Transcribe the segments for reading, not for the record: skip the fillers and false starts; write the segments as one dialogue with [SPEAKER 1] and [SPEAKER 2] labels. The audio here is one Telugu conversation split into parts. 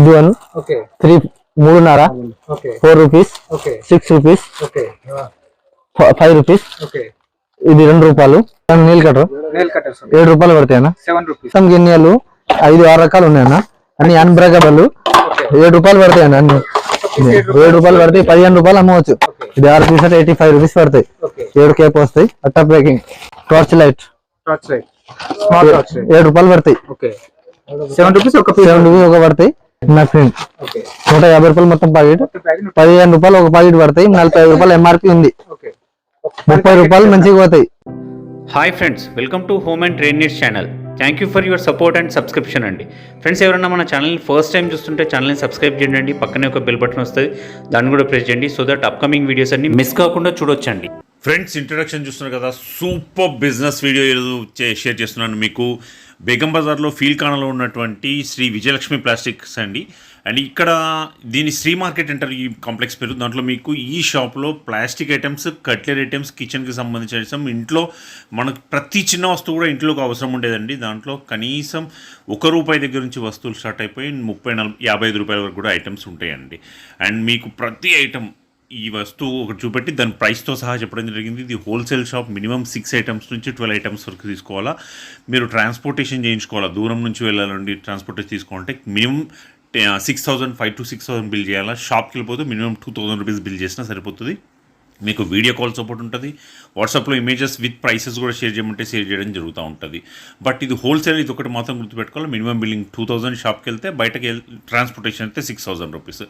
[SPEAKER 1] Big one 3 3.5 4 rupees 6 rupees 5 rupees ఇది 2 రూపాయలు. నీల్ కటర్ 7 రూపాయలు పడతాయన్నా. 7 రూపీస్. గిన్నెలు 5-6 రకాలు ఉన్నాయన్న, అన్ని అన్బ్రేకబుల్ 7 రూపాయలు పడతాయన్న. అన్ని 7 రూపాయలు పడతాయి, 15 రూపాయలు అమ్మవచ్చు. ఇది 6 పీస్ 85 రూపీస్ పడతాయి. 7 కేప్ వస్తాయి. అట్టా బ్రేకింగ్ టార్చ్ లైట్ 7 రూపాయలు పడతాయి. 7 రూపీస్ ఒక పడతాయి. నా ఫ్రెండ్ 150 రూపాయలు మొత్తం ప్యాకెట్. 15 రూపాయలు ఒక ప్యాకెట్ పడతాయి. 45 రూపాయలు ఎంఆర్పి ఉంది. 30 రూపాయలు మంచిగా పోతాయి.
[SPEAKER 2] Hi friends, welcome to home and trade needs channel. Thank you for your support and subscription అండి. ఫ్రెండ్స్, ఎవరైనా మన ఛానల్ని ఫస్ట్ టైం చూస్తుంటే ఛానల్ని సబ్స్క్రైబ్ చేయండి. పక్కనే ఒక బెల్ బటన్ వస్తుంది, దాన్ని కూడా ప్రెస్ చేయండి. సో దట్ అప్కమింగ్ వీడియోస్ అన్ని మిస్ కాకుండా చూడొచ్చండి.
[SPEAKER 3] ఫ్రెండ్స్, ఇంట్రడక్షన్ చూస్తున్నారు కదా, సూపర్ బిజినెస్ వీడియో షేర్ చేస్తున్నాను మీకు. బేగం బజార్లో ఫీల్ కానలో ఉన్నటువంటి శ్రీ విజయలక్ష్మి ప్లాస్టిక్స్ అండి. అండ్ ఇక్కడ దీని శ్రీ మార్కెట్ అంటారు ఈ కాంప్లెక్స్ పేరు. దాంట్లో మీకు ఈ షాప్లో ప్లాస్టిక్ ఐటమ్స్, కట్లరీ ఐటమ్స్, కిచెన్కి సంబంధించిన ఐటమ్స్, ఇంట్లో మనకు ప్రతి చిన్న వస్తువు కూడా ఇంట్లోకి అవసరం ఉండేదండి. దాంట్లో కనీసం ₹1 దగ్గర నుంచి వస్తువులు స్టార్ట్ అయిపోయి 30-55 రూపాయల వరకు కూడా ఐటమ్స్ ఉంటాయండి. అండ్ మీకు ప్రతి ఐటమ్ ఈ వస్తువు ఒకటి చూపెట్టి దాని ప్రైస్తో సహా చెప్పడం జరిగింది. ఇది హోల్సేల్ షాప్. మినిమం 6 ఐటమ్స్ నుంచి 12 ఐటమ్స్ వరకు తీసుకోవాలా. మీరు ట్రాన్స్పోర్టేషన్ చేయించుకోవాలా, దూరం నుంచి వెళ్ళాలండి. ట్రాన్స్పోర్టేషన్ తీసుకోవాలంటే మినిమం 5,000 to 6,000 బిల్ చేయాలా. షాప్కి వెళ్ళిపోతే మినిమం 2,000 రూపీస్ బిల్ చేసినా సరిపోతుంది. మీకు వీడియో కాల్ సపోర్ట్ ఉంటుంది. వాట్సాప్లో ఇమేజెస్ విత్ ప్రైసెస్ కూడా షేర్ చేయమంటే షేర్ చేయడం జరుగుతూ ఉంటుంది. బట్ ఇది హోల్సేల్. ఇది ఒకటి మాత్రం గుర్తుపెట్టుకోవాలి. Minimum billing 2,000. షాప్కి వెళ్తే బయటకి ట్రాన్స్పోర్టేషన్ అయితే 6,000 రూపీస్.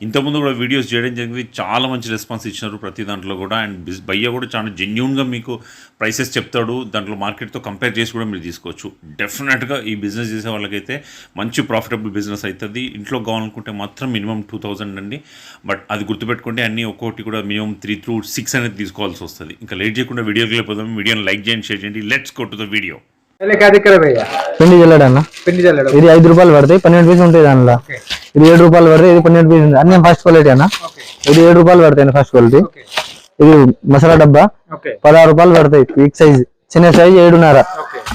[SPEAKER 3] ఇంతకుముందు కూడా వీడియోస్ చేయడం జరిగింది. చాలా మంచి రెస్పాన్స్ ఇచ్చినారు ప్రతి దాంట్లో కూడా. అండ్ భయ్య కూడా చాలా జెన్యూన్గా మీకు ప్రైసెస్ చెప్తాడు. దాంట్లో మార్కెట్తో కంపేర్ చేసి కూడా మీరు తీసుకోవచ్చు. డెఫినెట్గా ఈ బిజినెస్ చేసే వాళ్ళకైతే మంచి ప్రాఫిటబుల్ బిజినెస్ అవుతుంది. ఇంట్లో కావాలనుకుంటే మాత్రం మినిమం 2,000 అండి. బట్ అది గుర్తుపెట్టుకుంటే అన్నీ ఒక్కొక్కటి కూడా మినిమం 3 to 6 అనేది తీసుకోవాల్సి వస్తుంది. ఇంకా లేట్ చేయకుండా వీడియోకి వెళ్ళిపోదాం. వీడియోని లైక్ చేయండి, షేర్ చేయండి. Let's go to the video.
[SPEAKER 1] పిండి జల్లడన్నా. ఇది 5 రూపాయలు పడతాయి. 12 పీస్ ఉంటాయి దానిలో. ఇది 7 రూపాయలు పడతాయి. ఇది 12 పీస్ ఉంటుంది. అన్ని ఫస్ట్ క్వాలిటీ అన్న. ఇది 7 రూపాయలు పడతాయి ఫస్ట్ క్వాలిటీ. ఇది మసాలా డబ్బా 16 రూపాయలు పడతాయి. Big size. చిన్న సైజ్ 7.5.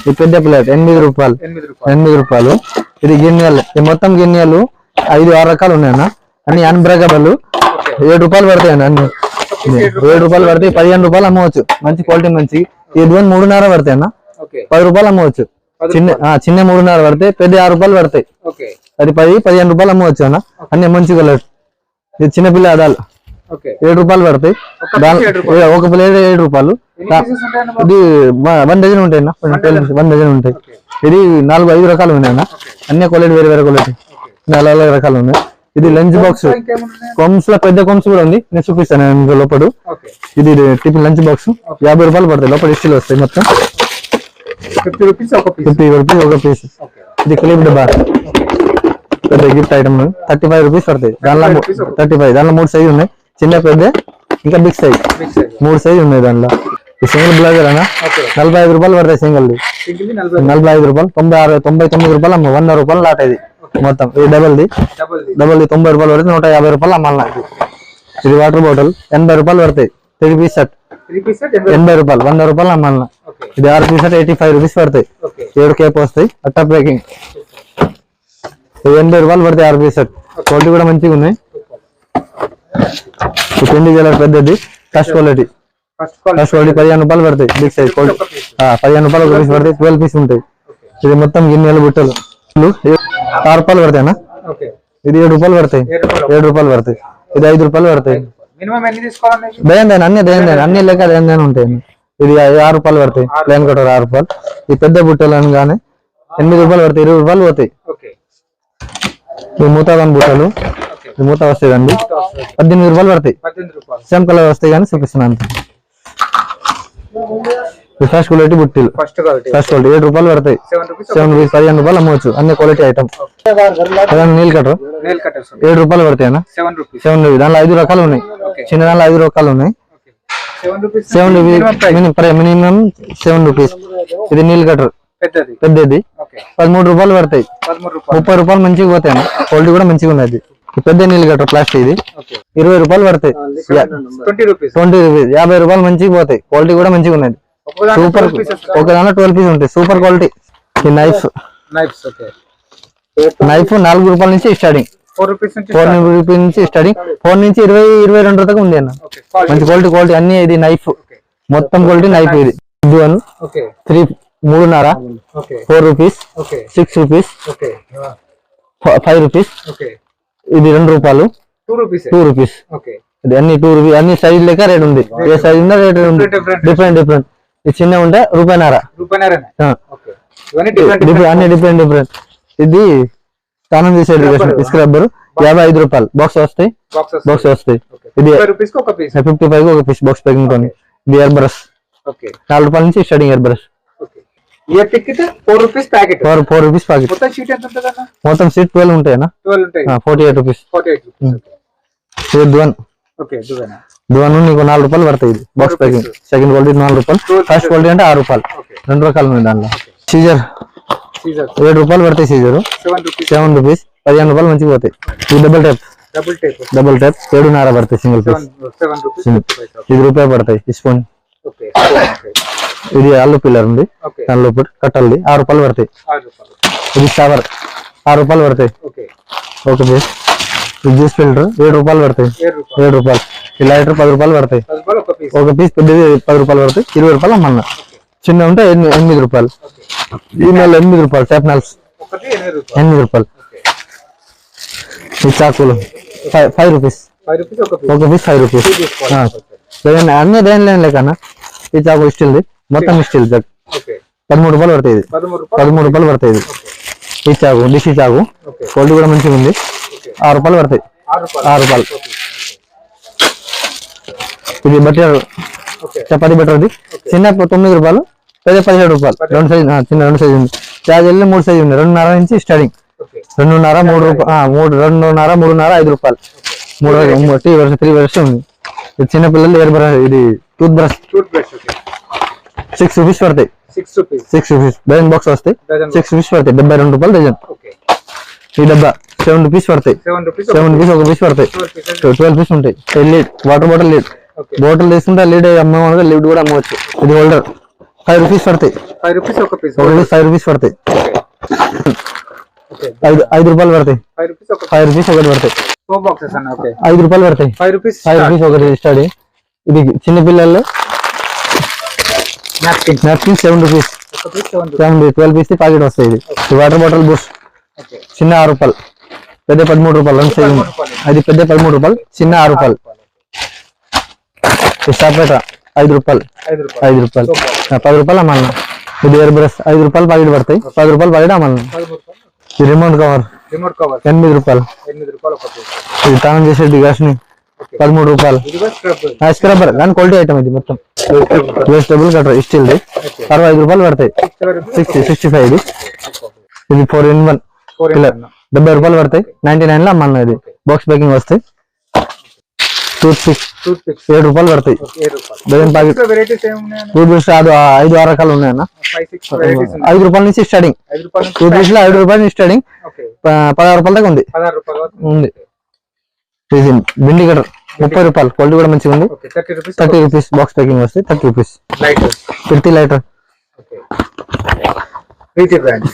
[SPEAKER 1] ఇది పెద్ద ప్లేట్ 8 రూపాయలు. ఇది గిన్నెలు. ఈ మొత్తం గిన్నెలు 5-6 రకాలు ఉన్నాయన్న. అన్ని అన్బ్రేకబుల్ 7 రూపాయలు పడతాయి అన్న. అన్ని 7 రూపాయలు పడతాయి. 15 రూపాయలు అమ్మవచ్చు. మంచి క్వాలిటీ మంచి. ఇది 3.5 పడతాయి అన్న. 10 రూపాయలు అమ్మవచ్చు. చిన్న 3.5 పడతాయి. పెద్ద 6 రూపాయలు పడతాయి. అది 15 రూపాయలు అమ్మవచ్చు అన్న. అన్ని మంచి కలర్. ఇది చిన్న పిల్ల అదాలు 7 రూపాయలు పడతాయి. ఒక ప్లేట్ 7 రూపాయలు. ఇది 1 డజన్ ఉంటాయి అన్న. 1 డజన్ ఉంటాయి. ఇది 4-5 రకాలు ఉన్నాయి అన్న. అన్ని క్వాలిటీ వేరే క్వాలిటీ 4 రకాలు ఉన్నాయి. ఇది లంచ్ బాక్స్. కొమ్స్ లో పెద్ద కొమ్స్ కూడా ఉంది. నేను చూపిస్తాను లోపల. ఇది టిఫిన్ లంచ్ బాక్స్ 50 రూపాయలు పడతాయి. లోపల ఇస్టీలు వస్తాయి. మొత్తం 50 రూపీస్ ఒక పీస్. ఇది క్లిప్ డబ్బా పెద్ద గిఫ్ట్ ఐటమ్ 35 రూపీస్ పడతాయి. దానిలో 35. దానిలో 3 సైజు ఉన్నాయి. చిన్న, పెద్ద, ఇంకా బిగ్ సైజ్. 3 సైజు ఉన్నాయి దానిలో. ఈ సింగిల్ బ్లాజర్ అన్న 45 రూపాయలు పడతాయి. సింగిల్ 45 రూపాయలు. 99 రూపాయలు అమ్మ. 100 రూపాయలు లాట్. ఇది మొత్తం. ఇది డబల్ది 90 రూపాయలు పడితే 150 రూపాయలు అమ్మాలి నాకు. ఇది వాటర్ బాటిల్ 80 రూపాయలు పడతాయి. 3 పీస్ సెట్ 80 రూపాయలు. 100 రూపాయలు అమ్మాలి. ఇది 6 పీస్ సెట్ 85 రూపీస్ పడతాయి. 7 కేప్ వస్తాయి. అట్టా ప్యాకింగ్. 80 రూపాయలు పడతాయి 6 పీస్ సెట్. క్వాలిటీ కూడా మంచిగా ఉన్నాయి. పిండి జల్లెడ పెద్దది ఫస్ట్ క్వాలిటీ 15 రూపాయలు పడతాయి. బిగ్ సైజ్ 15 రూపాయలు ఒక పీస్ పడతాయి. 12 పీస్ ఉంటాయి. ఇది మొత్తం గిన్నెలు బుట్టలు 6 రూపాయలు పడతాయి అన్న. ఇది 7 రూపాయలు పడతాయి. 7 రూపాయలు పడతాయి. ఇది 5 రూపాయలు పడతాయి. అన్ని లెక్క దయన్ ఉంటాయి. ఇది 6 రూపాయలు పడతాయి. ప్లేన్ కట్టర్ 6 రూపాయలు. ఈ పెద్ద బుట్టలు అనగానే 8 రూపాయలు పడతాయి. 20 రూపాయలు పోతాయి. ఈ మూతాగాని బుట్టలు ఈ మూత వస్తాయి అండి. 18 రూపాయలు పడతాయి. సేమ్ కలర్ వస్తాయి కానీ చూపిస్తున్నాను. ఫస్ట్ క్వాలిటీ బుట్టీలు ఫస్ట్ క్వాలిటీ 7 రూపాయలు పడతాయి. 7 రూపీస్ 15 రూపాయలు అమ్మవచ్చు. అన్ని క్వాలిటీ ఐటమ్. నీల్ కటర్ 7 రూపాయలు పడతాయి అన్న. 7 రూపీస్. దానిలో 5 రకాలు ఉన్నాయి. చిన్న దానిలో 5 రకాలు ఉన్నాయి. 7 రూపీస్ మినిమం 7 రూపీస్. ఇది నీల్ కటర్ పెద్దది 13 రూపాయలు పడతాయి. 30 రూపాయలు మంచిగా పోతాయి అన్న. క్వాలిటీ కూడా మంచిగా ఉన్నది. పెద్ద నీళ్ళు కట్టర్ ప్లాస్టిక్. ఇది 20 రూపాయలు పడతాయి. 20 రూపీస్ 50 రూపాయలు మంచిగా పోతాయి. క్వాలిటీ కూడా మంచిగా ఉన్నది. సూపర్. ఒక దాంట్లో 12 పీస్ ఉంటాయి. Super quality. ఈ నైఫ్ 4 రూపాయల నుంచి స్టార్టింగ్.
[SPEAKER 4] 4 రూపీస్ నుంచి
[SPEAKER 1] 4 రూపీస్ నుంచి స్టార్టింగ్ 4 నుంచి 22 దాకా ఉంది అన్న. మంచి క్వాలిటీ అన్ని. ఇది నైఫ్ మొత్తం క్వాలిటీ నైఫ్. ఇది ఇది 1 3 3.5 4 రూపీస్ 6 రూపీస్ 5 రూపీస్. ఇది 2 రూపాయలు 2 రూపీస్. ఇది అన్ని 2 రూపీస్. అన్ని సైజ్ లెక్క రేట్ ఉంది. ఏ సైజ్ ఉందా రేట్ ఉంది. డిఫరెంట్ ఇది చిన్న ఉంటే రూపాయన్నర. అన్ని డిఫరెంట్. ఇది స్నానం చేసే స్క్రబ్బర్ 55 రూపాయలు. బాక్స్ వస్తాయి. ఇది 55 ఒక పీస్ బాక్స్ ప్యాకింగ్ తో. ఇది ఎయిర్ బ్రష్ 4 రూపాయల నుంచి starting air brush.
[SPEAKER 4] 4 rupees packet.
[SPEAKER 1] 4 rupees packet. మొత్తం షీట్ 12 ఉంటాయన్నా. 48 రూపీస్. ఇది దువన్ నీకు 4 రూపాయలు పడతాయి. ఇది బాక్స్ ప్యాకింగ్. సెకండ్ క్వాలిటీ 4 రూపాయలు. ఫస్ట్ క్వాలిటీ అంటే 6 రూపాయలు. 2 రకాలు ఉన్నాయి దాంట్లో. సీజర్ 7 రూపాయలు పడతాయి. Caesar 7 rupees. 15 రూపాయలు మంచిగా పోతాయి. ఇది డబుల్ టైప్ 7.5 పడతాయి సింగిల్ పీస్. ఇది రూపాయి పడతాయి. స్పూన్. ఇది అల్లు పిల్లర్ ఉంది. దానిలో కట్టల్ది 6 రూపాయలు పడతాయి. ఇది షవర్ 6 రూపాయలు పడతాయి. Okay piece. ఇది జ్యూస్ ఫిల్టర్ 7 రూపాయలు పడతాయి. 7 రూపాయలు. ఈ లైటర్ 10 రూపాయలు పడతాయి. ఒక పీస్ పెద్దది 10 రూపాయలు పడతాయి. 20 రూపాయలు అమ్మన్న. చిన్న ఉంటే 8 రూపాయలు. ఈ నెల 8 రూపాయలు. చాప్నాల్స్ 8 రూపాయలు. ఈ చాకులు 5 రూపీస్. ఒక పీస్ 5 రూపీస్. అన్ని దేని లేని లేకన్నా. ఈ చాకు స్టీల్ది మొత్తం స్టీల్ చాకు 13 రూపాయలు పడతాయి. ఇది 13 రూపాయలు పడతాయి. ఇది ఈ చాకు డిష్ చాకు క్వాలిటీ కూడా మంచిగా ఉంది. 6 రూపాయలు పడతాయి. 6 రూపాయలు. ఇది బట్టర్ చపాతీ బట్టర్. అది చిన్న 9 రూపాయలు. పెద్ద 17 రూపాయలు. 2 సైజ్ చిన్న 2 సైజ్ ఉంది. చార్జ్ వెళ్ళి 3 సైజ్ ఉంది. 2.5 నుంచి స్టార్టింగ్. 2.5 3 రూపాయలు. 2.5 3.5 5 రూపాయలు. 3 వర్షం ఉంది. ఇది చిన్న పిల్లలు ఎయిర్ బ్రష్. ఇది టూత్ బ్రష్ 6 రూపీస్ పడతాయి. 6 రూపీస్. డజన్ బాక్స్ వస్తాయి. 6 రూపీస్ పడతాయి. 72 రూపాయలు డజన్. ఈ డబ్బా 7 రూపీస్ పడతాయి. 7 రూపీస్ ఒక పీస్ పడతాయి. 12 పీస్ ఉంటాయి. Lead water bottle lead. Bottle తీసుకుంటే లీడ్ అమ్మేవాళ్ళ లీడ్ కూడా అమ్మవచ్చు. ఇది హోల్డర్ 5 రూపీస్ పడతాయి. 5 రూపీస్ పడతాయి. 5 రూపాయలు పడతాయి. 5 రూపీస్ ఒకటి పడతాయి. 5 రూపాయలు పడతాయి. 5 రూపీస్ ఒకటి స్టార్టింగ్. ఇది చిన్న పిల్లలు నాప్కిన్ 7 రూపీస్. 12 పీస్ ప్యాకెట్ వస్తాయి. ఇది వాటర్ బాటిల్ బూస్ట్ చిన్న 6 రూపాయలు. పెద్ద 13 రూపాయలు. 2 సైజ్. అది పెద్ద 13 రూపాయలు. చిన్న 6 రూపాయలు. సపరేట్ 5 రూపాయలు. 5 రూపాయలు. 10 రూపాయలు అమ్మల్న. ఇది ఎయిర్ బ్రష్ 5 రూపాయలు ప్యాకెట్ పడతాయి. 10 రూపాయలు ప్యాకెట్ అమ్మల్న. ఇది రిమోట్ కవర్ 8 రూపాయలు. ఇది స్నానం చేసేది గ్యాస్ ని 13 రూపాయలు. స్క్రబ్బర్ దాని క్వాలిటీ ఐటమ్. ఇది మొత్తం వెజిటబుల్ కట్టర్ స్టీల్ 65 రూపాయలు పడతాయి. 65. ఇది 4-in-1 పిల్లర్ 70 రూపాయలు పడతాయి. 99 లో అమ్మల్న. ఇది బాక్స్ ప్యాకింగ్ వస్తాయి. టూత్ పిక్స్ 7 రూపాయలు పడతాయి. Dozen packet. టూత్ బ్రష్ 5-6 రకాలు ఉన్నాయన్న. 5 రూపాయల నుంచి స్టార్టింగ్. టూత్ బ్రష్ లో 5 రూపాయల నుంచి స్టార్టింగ్. 16 రూపాయల దాకా ఉంది. బిండి కటర్ 30 రూపాయలు. క్వాలిటీ కూడా మంచిగా ఉంది. 30 రూపీస్ బాక్స్ ప్యాకింగ్ వస్తాయి. 30 రూపీస్. ప్రీతి లైటర్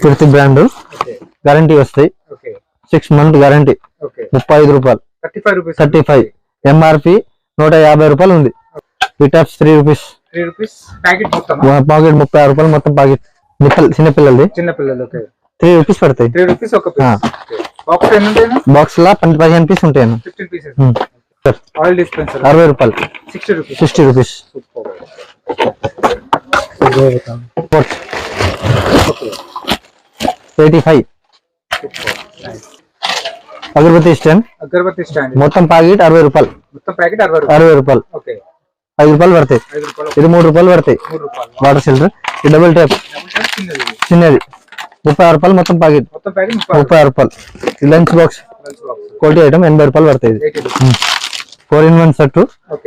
[SPEAKER 1] ప్రీతి బ్రాండ్ గ్యారంటీ వస్తాయి. 6 month గ్యారంటీ. 35 రూపాయలు. 35. ఎంఆర్పి 150 రూపాయలు ఉంది. విటాప్స్ 3 రూపీస్. ప్యాకెట్ 36 రూపాయలు మొత్తం ప్యాకెట్. చిన్న పిల్లలది 3 రూపీస్ పడతాయి. బాక్స్ లా 15 పీస్ ఉంటాయి. 60 రూపాయలు. 60 రూపీస్. 85. అగరబత్తి స్టాండ్ మొత్తం ప్యాకెట్ 60 రూపాయలు. 60 రూపాయలు. 5 రూపాయలు పడతాయి. ఇది 3 రూపాయలు పడతాయి. Water filter. ఇది డబుల్ ట్యాప్ చిన్నది 36 రూపాయలు మొత్తం ప్యాకెట్. 36 రూపాయలు. లంచ్ బాక్స్ క్వాలిటీ ఐటమ్ 80 రూపాయలు పడతాయి. 4-in-1 సెట్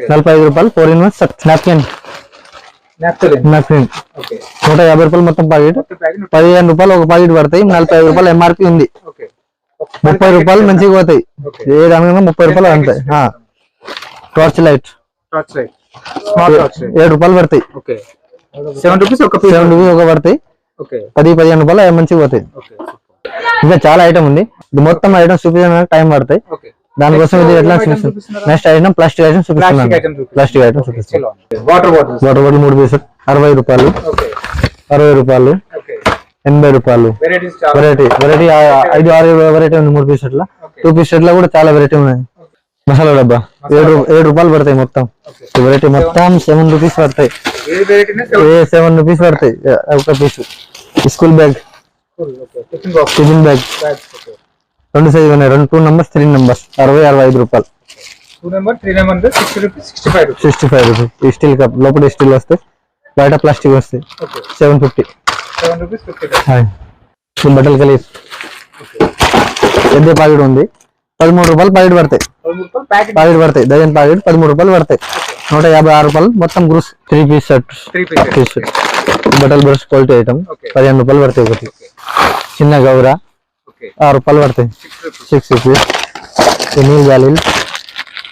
[SPEAKER 1] 45 రూపాయలు. 4-in-1 set. నాప్కిన్ 150 రూపాయలు మొత్తం ప్యాకెట్. 15 రూపాయలు ఒక ప్యాకెట్ పడతాయి. 45 రూపాయలు ఎంఆర్పి ఉంది. 30 రూపాయలు మంచిగా పోతాయి. ఏ దానికన్నా 30 రూపాయలు అంటాయి. టార్చ్ లైట్ 7 రూపాయలు పడతాయి. 7 రూపీస్ ఒక పడతాయి. 10-15 రూపాయలు మంచిగా పోతాయి. ఇంకా చాలా ఐటమ్ ఉంది. ఇది మొత్తం ఐటమ్స్ చూపించడానికి టైం పడతాయి.
[SPEAKER 4] ఓకే.
[SPEAKER 1] దానికోసం ఇది ఎట్లా నెక్స్ట్ ఐటమ్ ప్లాస్టిక్ ఐటమ్ చూపిస్తున్నాను. ప్లాస్టిక్ ఐటమ్ చూపిస్తాను.
[SPEAKER 4] Water bottle.
[SPEAKER 1] వాటర్ బాటిల్ 3 పీసులు 60 రూపాయలు,
[SPEAKER 4] ఓకే.
[SPEAKER 1] 60 రూపాయలు,
[SPEAKER 4] ఓకే.
[SPEAKER 1] 80 రూపాయలు.
[SPEAKER 4] వెరైటీస్ చాలా.
[SPEAKER 1] వెరైటీ 5-6 వెరైటీ ఉంది. 3 పీస్ సెట్ల 2 పీస్ సెట్ల కూడా చాలా వెరైటీ ఉన్నాయి. మసాలా డబ్బా 7 రూపాయలు పడతాయి మొత్తం. ఈ వెరైటీ మొత్తం 7 రూపీస్ పడతాయి.
[SPEAKER 4] ఏ వెరైటీనే
[SPEAKER 1] 7 రూపీస్ పడతాయి ఒక piece. School bag,
[SPEAKER 4] okay. Tiffin box.
[SPEAKER 1] Tiffin bag
[SPEAKER 4] bags. Okay.
[SPEAKER 1] 2 size ఉన్నాయి. 2 numbers 3 numbers 60-65 రూపాయలు.
[SPEAKER 4] 2 number 3 number 60 rupees 65 rupees.
[SPEAKER 1] 65 rupees. ఈ స్టీల్ కప్ లోపల స్టీల్ వస్తాయి, బయట ప్లాస్టిక్ వస్తాయి.
[SPEAKER 4] ఓకే.
[SPEAKER 1] 750.
[SPEAKER 4] 7 రూపీస్ 50 పైసలు.
[SPEAKER 1] హాయ్ ఈ బట్టలు కలిసి పెద్ద ప్యాకెట్ ఉంది. 13 రూపాయలు ప్యాకెట్ పడతాయి.
[SPEAKER 4] 13 రూపాయలు ప్యాకెట్.
[SPEAKER 1] ప్యాకెట్ పడతాయి. డజన్ ప్యాకెట్ 13 రూపాయలు పడతాయి. 156 రూపాయలు మొత్తం గ్రూస్ 3 పీస్ సెట్.
[SPEAKER 4] 3 పీసెస్.
[SPEAKER 1] బట్టలు బ్రష్ క్వాలిటీ ఐటమ్
[SPEAKER 4] ఓకే.
[SPEAKER 1] 15 రూపాయలు పడతాయి ఒకటి.
[SPEAKER 4] ఓకే.
[SPEAKER 1] చిన్న గౌర
[SPEAKER 4] ఓకే.
[SPEAKER 1] 6 రూపాయలు పడతాయి.
[SPEAKER 4] 6 రూపీస్.
[SPEAKER 1] 6 రూపీస్. నీళ్ళు జాలీలు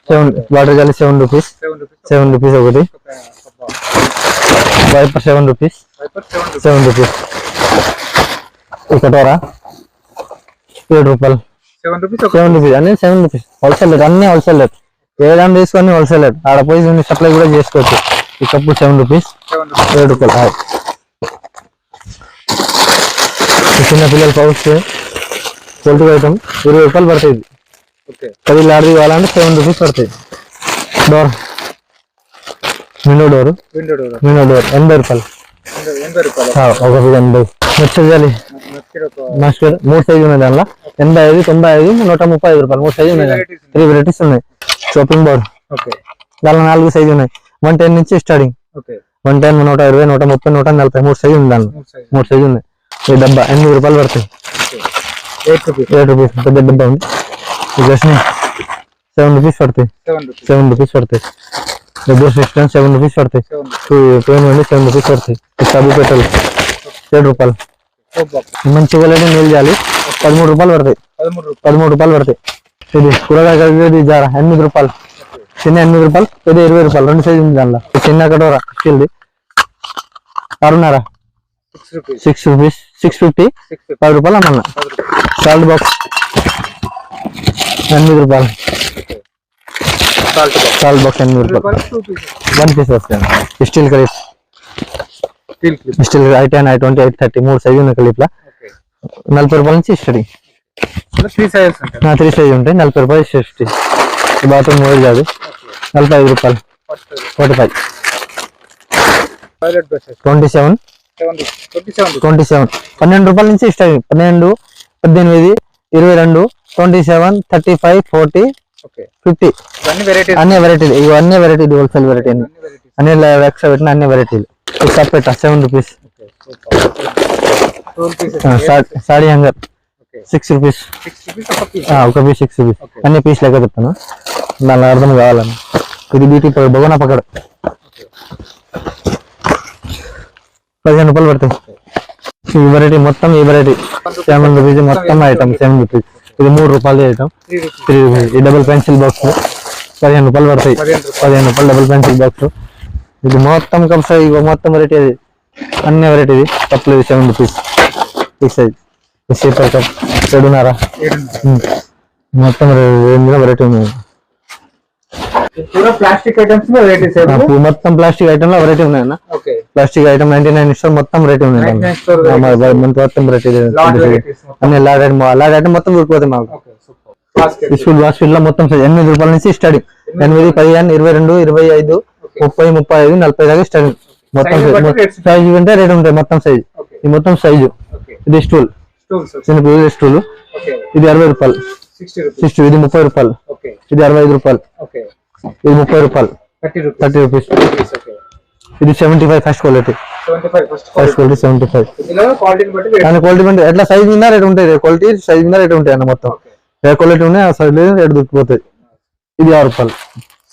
[SPEAKER 1] 7 వాటర్ జాలి 7 రూపీస్.
[SPEAKER 4] 7 రూపీస్.
[SPEAKER 1] 7 రూపీస్ ఒకటి. Wiper 7 rupees.
[SPEAKER 4] Wiper 7 rupees.
[SPEAKER 1] 7 rupees. ఈ కటోరా 7 రూపాయలు.
[SPEAKER 4] 7 రూపీస్.
[SPEAKER 1] 7 రూపీస్ అన్ని 7 రూపీస్. హోల్సేల్ రేట్, అన్ని హోల్సేల్ రేట్. ఏదైనా తీసుకొని హోల్సేల్ రేట్. ఆడ పోయి సప్లై కూడా చేసుకోవచ్చు. ఈ కప్పు 7 రూపీస్. 7 రూపాయలు. హాయ్ చిన్న పిల్లల పౌచ్ పొలిటిక్ ఐటమ్ 20 రూపాయలు పడతాయి. ఇది
[SPEAKER 4] ఓకే.
[SPEAKER 1] 10 లారీ కావాలంటే 7 రూపీస్ పడతాయి. Door window door
[SPEAKER 4] window door.
[SPEAKER 1] 80 రూపాయలు.
[SPEAKER 4] 80 రూపాయలు.
[SPEAKER 1] ఒక 80. మిక్సర్ జాలి
[SPEAKER 4] నచ్చిర ఒక
[SPEAKER 1] మాస్టర్ 3 సైజు ఉన్నాయి. దానిలో 85, 95, 135 రూపాయలు 3 సైజు ఉన్నాయి. 3 వెరైటీస్ ఉన్నాయి. Shopping board
[SPEAKER 4] okay.
[SPEAKER 1] దానిలో 4 సైజు ఉన్నాయి. 110 నుంచి స్టార్టింగ్.
[SPEAKER 4] ఓకే.
[SPEAKER 1] 110, 120, 130, 140 3 సైజు ఉంది. దానిలో 3 సైజు ఉన్నాయి. ఈ డబ్బా 8 రూపాయలు పడతాయి.
[SPEAKER 4] 8 రూపీస్.
[SPEAKER 1] 8 రూపీస్ పెద్ద డబ్బా ఉంది. ఈ జస్ట్ని 7 రూపీస్ పడతాయి.
[SPEAKER 4] 7 రూపీస్.
[SPEAKER 1] 7 రూపీస్ పడతాయి. డబ్బులు 7 రూపీస్ పడతాయి. 2 నుండి 7 రూపీస్ పడతాయి. సబ్బు పెట్టాలి 7 రూపాయలు.
[SPEAKER 4] Soap box.
[SPEAKER 1] మంచి క్వాలిటీ నీళ్ళు జాలి 13 రూపాయలు పడతాయి.
[SPEAKER 4] 13 రూపాయలు.
[SPEAKER 1] 13 రూపాయలు పడతాయి. ఇది కూరగాయ కలిపేది జార 8 రూపాయలు. చిన్న 8 రూపాయలు, పెద్ద 20 రూపాయలు. 2 సైజు ఉంది దానిలో. ఈ చిన్న కటోరా స్టీల్ది 6.5.
[SPEAKER 4] 6 రూపీస్.
[SPEAKER 1] 6 రూపీస్. 650. 10 రూపాయలు అమ్మన్నా. సాల్ట్ బాక్స్ 8 రూపాయలు.
[SPEAKER 4] Salt box.
[SPEAKER 1] సాల్ట్ బాక్స్ 8 రూపాయలు.
[SPEAKER 4] 2 పీసెస్.
[SPEAKER 1] 1 పీస్ వస్తాయి. Steel clip.
[SPEAKER 4] Steel clip.
[SPEAKER 1] Steel I10, I20, I30 3 size ఉన్నాయి కలిప్లా.
[SPEAKER 4] ఓకే.
[SPEAKER 1] 40 రూపాయల నుంచి స్టడీ.
[SPEAKER 4] 3 సైజెస్ ఉంటాయి.
[SPEAKER 1] 3 సైజు ఉంటాయి. 40 రూపాయలు స్టడీ. ఈ బాత్రూమ్ వేరు కాదు 45 రూపాయలు. 45.
[SPEAKER 4] Toilet brushes
[SPEAKER 1] 27.
[SPEAKER 4] 27.
[SPEAKER 1] 12 రూపాయల నుంచి స్టడీ. 12, 18, 22, 27, 35, 40,
[SPEAKER 4] ఓకే.
[SPEAKER 1] 50.
[SPEAKER 4] ఇవన్నీ వెరైటీస్.
[SPEAKER 1] అన్ని వెరైటీలు. ఇవి అన్ని వెరైటీ హోల్సేల్ వెరైటీ. అన్ని ఎక్స్ట్రా పెట్టిన అన్ని వెరైటీలు. Separate 7 rupees.
[SPEAKER 4] 2 pieces.
[SPEAKER 1] Saree hunger
[SPEAKER 4] okay.
[SPEAKER 1] 6 rupees.
[SPEAKER 4] 6 rupees ఒక పీస్.
[SPEAKER 1] ఒక పీస్ 6 రూపీస్.
[SPEAKER 4] Okay.
[SPEAKER 1] అన్ని పీస్ లెక్క చెప్తాను, దానిలో అర్థం కావాలని. ఇది బీటీ బగోనా పకడ 15 రూపాయలు పడతాయి. ఈ వెరైటీ మొత్తం ఈ వెరైటీ 7 రూపీస్ మొత్తం ఐటమ్ 7 రూపీస్. ఇది 3 రూపాయలు ఐటమ్ 3 రూపీస్. ఈ డబుల్ పెన్సిల్ బాక్స్ 15 రూపాయలు పడతాయి. 15 రూపాయలు డబుల్ పెన్సిల్ బాక్స్. ఇది మొత్తం కప్స్ ఇవి మొత్తం వెరైటీ. అది అన్ని వెరైటీ. ఇది కప్లు 7 రూపీస్. ఈ సైజ్ సూపర్ కప్ 7.5. మొత్తం వెరైటీ ఉన్నాయి.
[SPEAKER 4] पूरा प्लास्टिक आइटम्स में वेराइटीज है वो?
[SPEAKER 1] మొత్తం ప్లాస్టిక్ ఐటమ్ లో వెరైటీ ఉన్నాయన్న.
[SPEAKER 4] ఓకే.
[SPEAKER 1] ప్లాస్టిక్ ఐటమ్ 99 స్టోర్ మొత్తం వెరైటీ ఉన్నాయి.
[SPEAKER 4] 99 స్టోర్ వెరైటీస్.
[SPEAKER 1] మొత్తం వెరైటీ
[SPEAKER 4] లాట్ వెరైటీస్ మొత్తం.
[SPEAKER 1] అన్ని లాడ్ ఐటమ్ మొత్తం దొరికిపోతాయి మాకు.
[SPEAKER 4] Okay super. Basket.
[SPEAKER 1] School basket లో మొత్తం 8 రూపాయల నుంచి స్టార్టింగ్. 8, 15, 22, 25, 30, 35, 40 దాకా స్టార్టింగ్. మొత్తం సైజు అంటే రేట్ ఉంటాయి. మొత్తం సైజు. ఈ మొత్తం సైజు.
[SPEAKER 4] ఓకే.
[SPEAKER 1] ఇది స్టూల్
[SPEAKER 4] స్టూల్స్.
[SPEAKER 1] చిన్న పిల్లల స్టూల్.
[SPEAKER 4] ఓకే.
[SPEAKER 1] ఇది 60 రూపాయలు.
[SPEAKER 4] 60 రూపీస్.
[SPEAKER 1] 60. ఇది 30 రూపాయలు.
[SPEAKER 4] ఓకే.
[SPEAKER 1] ఇది 65 రూపాయలు.
[SPEAKER 4] ఓకే.
[SPEAKER 1] ఇది 30 రూపాయలు.
[SPEAKER 4] 30 రూపీస్.
[SPEAKER 1] 30 రూపీస్.
[SPEAKER 4] ఓకే.
[SPEAKER 1] ఇది 75 first quality.
[SPEAKER 4] 75 first
[SPEAKER 1] first quality 75.
[SPEAKER 4] ఇందులో క్వాలిటీని బట్టి రేట్.
[SPEAKER 1] దాని క్వాలిటీ అంటే ఎట్లా సైజ్ మీద రేట్ ఉంటాయి. క్వాలిటీ సైజ్ మీద రేట్ ఉంటాయి అన్న మొత్తం.
[SPEAKER 4] ఓకే.
[SPEAKER 1] ఏ క్వాలిటీ ఉన్నాయి ఆ సైజ్ రేట్ దొరికిపోతాయి. ఇది 6 రూపాయలు.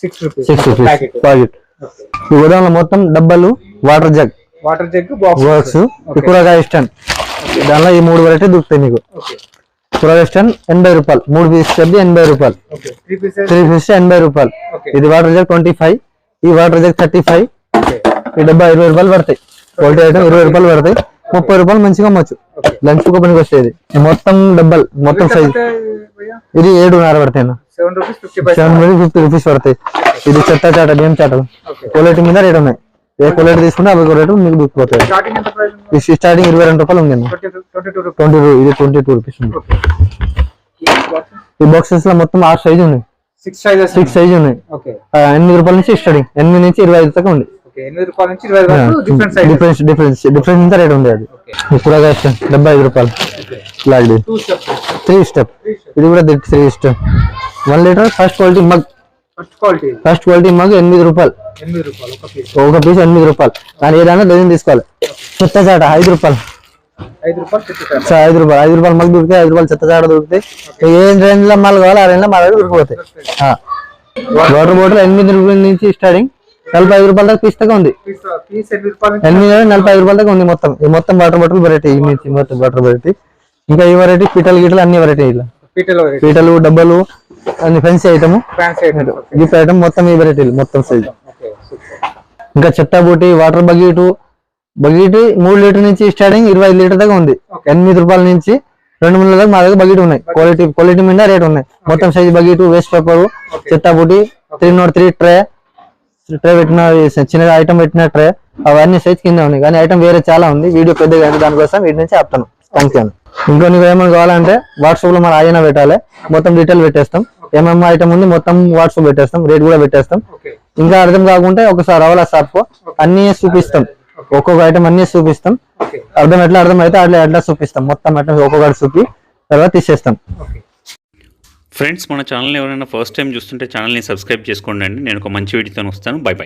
[SPEAKER 4] 6 rupees.
[SPEAKER 1] 6 rupees
[SPEAKER 4] packet.
[SPEAKER 1] Packet.
[SPEAKER 4] Okay.
[SPEAKER 1] ఈ గోదాంలో మొత్తం డబ్బాలు, water jug,
[SPEAKER 4] water jug, box
[SPEAKER 1] works, కూరగాయ స్టాండ్. దానిలో ఈ 3 వెరైటీ దొరుకుతాయి మీకు.
[SPEAKER 4] ఓకే.
[SPEAKER 1] కూరగాయ స్టాండ్ 80 రూపాయలు. 3 పీస్ 80 రూపాయలు.
[SPEAKER 4] ఓకే. 3 పీసెస్.
[SPEAKER 1] 3 పీస్ 80 రూపాయలు.
[SPEAKER 4] ఓకే.
[SPEAKER 1] ఇది వాటర్ జగ్ 25. ఈ వాటర్ జగ్ 35.
[SPEAKER 4] ఓకే.
[SPEAKER 1] ఈ డబ్బా 20 రూపాయలు పడతాయి. క్వాలిటీ ఐటమ్ 20 రూపాయలు పడతాయి. 30 రూపాయలు మంచిగా అమ్మొచ్చు. లంచ్ కు పనికి వస్తుంది. మొత్తం డబ్బల్ మొత్తం సైజ్. ఇది 7.5 పడతాయి అన్న. 7 రూపీస్ పడతాయి. ఇది చెత్త చాటలు ఏం చాటలు క్వాలిటీ మీద రేట్ ఉన్నాయి. ఏ క్వాలిటీ తీసుకుంటే అవి రేటు మీకు దొరికిపోతాయి. స్టార్టింగ్ 22 రూపాయలు ఉంది అన్న. 22 ఇది 22 రూపీస్ ఉంది. ఈ బాక్సెస్ లో మొత్తం 6 సైజు ఉన్నాయి. 6 సైజు ఉన్నాయి. 8 రూపాయల నుంచి స్టార్టింగ్ 8 నుంచి 25 దాకా ఉంది.
[SPEAKER 4] 8 రూపాయల నుంచి 20 వరకు
[SPEAKER 1] డిఫరెన్స్ ఇంత రేట్ ఉంది. అది ఇప్పుడు 75 రూపాయలు. ఇలాంటి 3 స్టెప్. ఇది కూడా 3 step. 1 litre first quality mug. First quality mug 8 రూపాయలు. ఒక పీస్ 8 రూపాయలు. దాని ఏదైనా డజన్ తీసుకోవాలి. చెత్త చాట 5 రూపాయలు. 5 రూపాయలు మగ్ దొరుకుతాయి. 5 రూపాయలు చెత్త చాట దొరుకుతాయి. ఏ రేంజ్ లో మాల్ కావాలి ఆ రేంజ్ లో మా దగ్గర దొరికిపోతాయి. వాటర్ బాటిల్ 8 రూపాయల నుంచి స్టార్టింగ్ 45 రూపాయల దాకా పీస్ దాకా ఉంది. 45 రూపాయల దాకా ఉంది మొత్తం. ఈ మొత్తం వాటర్ బాటిల్ వెరైటీ మొత్తం వాటర్ వెరైటీ. ఇంకా ఈ వెరైటీ పీటలు గిటలు అన్ని వెరైటీ. ఇలా పీటలు డబ్బాలు అన్ని ఫ్యాన్సీ ఐటమ్ గిఫ్ట్ ఐటమ్ మొత్తం ఈ వెరైటీలు మొత్తం సైజ్. ఇంకా చెత్త బూటి వాటర్ బకెట్ 3 లీటర్ నుంచి స్టార్టింగ్ 25 లీటర్ దాకా ఉంది. 8 రూపాయల నుంచి 2 దాకా మా దగ్గర బకెట్ ఉన్నాయి. క్వాలిటీ మీద రేట్ ఉన్నాయి. మొత్తం సైజ్ బకెట్ వేస్ట్ పేపర్ చెత్త బూటి 303 ట్రే పెట్టిన చిన్న ఐటమ్ పెట్టిన ట్రే అవన్నీ సైజ్ కింద ఉన్నాయి. కానీ ఐటమ్ వేరే చాలా ఉంది. వీడియో పెద్దగా ఉంది దానికోసం వీటి నుంచి ఆపుతాను. Thank you. ఇంకో నీకు ఏమైనా కావాలంటే వాట్సాప్ లో మన ఆయన పెట్టాలి. మొత్తం డీటెయిల్ పెట్టేస్తాం. ఏమేమి ఐటమ్ ఉంది మొత్తం వాట్సాప్ పెట్టేస్తాం. రేట్ కూడా పెట్టేస్తాం. ఇంకా అర్థం కాకుంటే ఒకసారి అవలా షాప్ అన్ని చూపిస్తాం. ఒక్కొక్క ఐటమ్ అన్ని చూపిస్తాం. అర్థం అయితే అట్లా చూపిస్తాం. మొత్తం ఐటమ్ ఒక్కొక్కటి చూపి తర్వాత తీసేస్తాం.
[SPEAKER 2] ఫ్రెండ్స్ మన ఛానల్ ఎవరైనా ఫస్ట్ టైం చూస్తుంటే ఛానల్ని సబ్స్క్రైబ్ చేసుకోండి. నేను ఒక మంచి వీడియోతో వస్తాను. By by.